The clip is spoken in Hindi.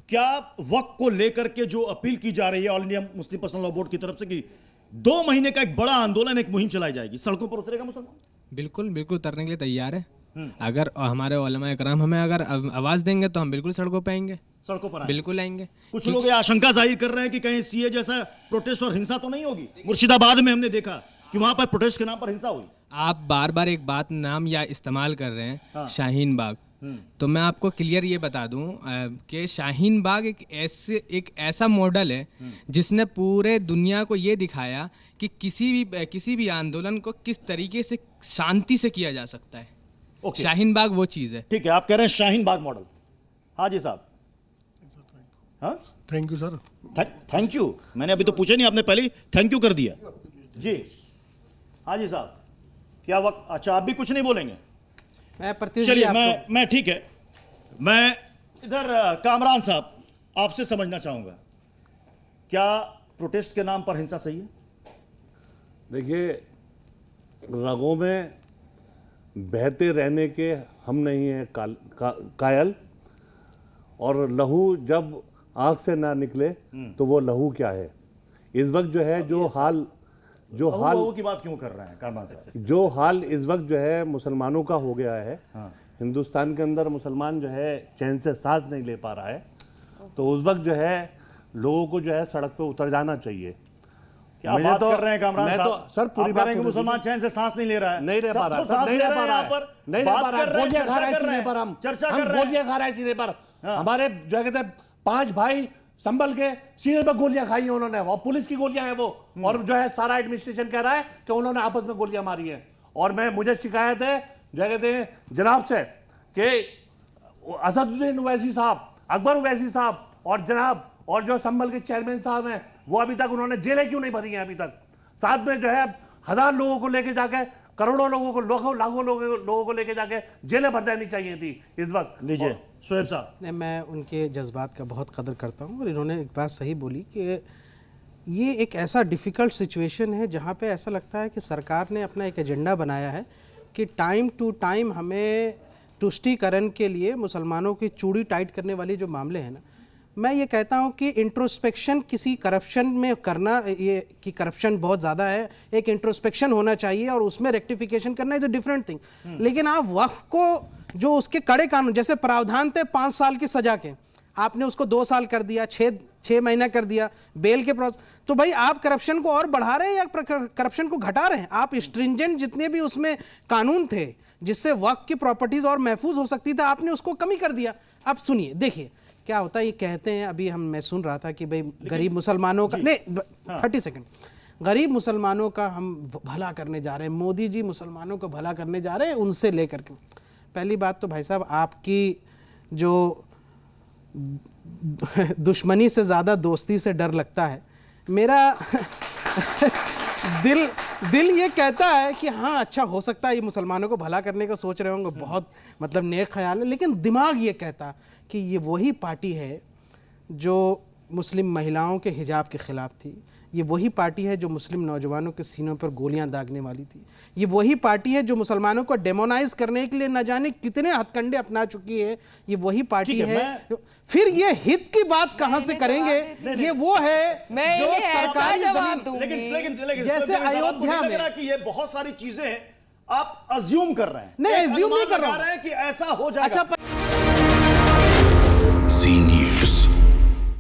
क्या वक्त को लेकर के जो अपील की जा रही है all India Muslim personal law board की तरफ से कि 2 महीने का एक बड़ा आंदोलन, एक मुहिम चलाई जाएगी, सड़कों पर उतरेगा मुसलमान? बिल्कुल बिल्कुल उतरने के लिए तैयार है। अगर हमारे उलमा इकराम हमें अगर आवाज़ देंगे तो हम बिल्कुल सड़कों पे आएंगे, सड़कों पर आएंगे। बिल्कुल आएंगे। कुछ लोग ये आशंका जाहिर कर रहे हैं कि कहीं सीए जैसा प्रोटेस्ट और हिंसा तो नहीं होगी। मुर्शिदाबाद में हमने देखा कि वहां पर प्रोटेस्ट के नाम पर हिंसा हुई। आप बार बार एक बात नाम या इस्तेमाल कर रहे हैं, हाँ। शाहीन बाग। तो मैं आपको क्लियर ये बता दूं कि शाहीन बाग एक ऐसा मॉडल है जिसने पूरे दुनिया को ये दिखाया कि किसी भी आंदोलन को किस तरीके से शांति से किया जा सकता है। ओके। शाहीन बाग वो चीज़ है। ठीक है, आप कह रहे हैं शाहीन बाग मॉडल। हाँ जी साहब। हाँ, thank you sir. Thank you. मैंने अभी तो पूछा नहीं, आपने पहले ही थैंक यू कर दिया जी। हाँ जी साहब, क्या वक्त? अच्छा, आप भी कुछ नहीं बोलेंगे? चलिए, मैं ठीक है। मैं इधर कामरान साहब आपसे समझना चाहूंगा, क्या प्रोटेस्ट के नाम पर हिंसा सही है? देखिए, रगों में बहते रहने के हम नहीं हैं कायल, और लहू जब आँख से ना निकले तो वो लहू क्या है। इस वक्त जो है जो हाल की बात क्यों कर रहे हैं कामरान साहब? जो हाल इस वक्त जो है मुसलमानों का हो गया है, हाँ। हिंदुस्तान के अंदर मुसलमान जो है चैन से सांस नहीं ले पा रहा है, तो उस वक्त जो है लोगों को जो है सड़क पे उतर जाना चाहिए। क्या बात कर रहे हैं कामरान साहब? तो सर पूरी बात करेंगे, मुसलमान चैन से सांस नहीं ले रहा है, नहीं ले पा रहा, चर्चा कर रहे हैं, गोलियां खा रहा है सीने पर। हमारे जो कहते हैं 5 भाई संभल के सीने पर गोलियां खाई हैं उन्होंने, और पुलिस की गोलियां हैं वो, और जो है सारा एडमिनिस्ट्रेशन कह रहा है कि उन्होंने आपस में गोलियां मारी हैं। और मुझे शिकायत है जो कहते हैं जनाब से कि असदुद्दीन ओवैसी साहब, अकबर ओवैसी साहब और जनाब और जो संभल के चेयरमैन साहब हैं, वो अभी तक उन्होंने जेलें क्यों नहीं भरी हैं अभी तक? साथ में जो है 1000 लोगों को लेके जाके, करोड़ों लोगों को, लाखों लोगों को लेके जाके जेलें भर देनी चाहिए थी इस वक्त। लीजिए शोएब साहब। नहीं, मैं उनके जज्बात का बहुत कदर करता हूँ, और इन्होंने एक बात सही बोली कि ये एक ऐसा डिफ़िकल्ट सिचुएशन है जहाँ पे ऐसा लगता है कि सरकार ने अपना एक एजेंडा बनाया है कि टाइम टू टाइम हमें तुष्टीकरण के लिए मुसलमानों की चूड़ी टाइट करने वाली जो मामले हैं ना, मैं ये कहता हूँ कि इंट्रोस्पेक्शन किसी करप्शन में करना, ये कि करप्शन बहुत ज़्यादा है, एक इंट्रोस्पेक्शन होना चाहिए और उसमें रेक्टिफिकेशन करना इज़ अ डिफरेंट थिंग। लेकिन आप वक्त को जो उसके कड़े कानून, जैसे प्रावधान थे 5 साल की सज़ा के, आपने उसको 2 साल कर दिया, 6 महीना कर दिया, बेल के प्रोसेस, तो भाई आप करप्शन को और बढ़ा रहे हैं या करप्शन को घटा रहे हैं? आप स्ट्रिंजेंट जितने भी उसमें कानून थे जिससे वक्त की प्रॉपर्टीज़ और महफूज हो सकती था, आपने उसको कमी कर दिया। अब सुनिए, देखिए क्या होता है, ये कहते हैं, अभी मैं सुन रहा था कि भाई गरीब मुसलमानों का, नहीं 30 सेकंड, गरीब मुसलमानों का हम भला करने जा रहे हैं, मोदी जी मुसलमानों को भला करने जा रहे हैं उनसे लेकर के। पहली बात तो भाई साहब, आपकी जो दुश्मनी से ज़्यादा दोस्ती से डर लगता है। मेरा दिल ये कहता है कि हाँ, अच्छा हो सकता है ये मुसलमानों को भला करने का सोच रहे होंगे, बहुत मतलब नेक ख्याल है, लेकिन दिमाग ये कहता कि ये वही पार्टी है जो मुस्लिम महिलाओं के हिजाब के ख़िलाफ़ थी, ये वही पार्टी है जो मुस्लिम नौजवानों के सीनों पर गोलियां दागने वाली थी, ये वही पार्टी है जो मुसलमानों को डेमोनाइज करने के लिए न जाने कितने हथकंडे अपना चुकी है, ये वही पार्टी है। फिर ये हित की बात कहां से करेंगे? ये वो है जो सरकारी जमीन, लेकिन जैसे अयोध्या में, कि ये बहुत सारी चीजें आप अज्यूम कर रहे हैं। नहीं, अज्यूम नहीं कर रहा हूं कि ऐसा हो जाएगा। अच्छा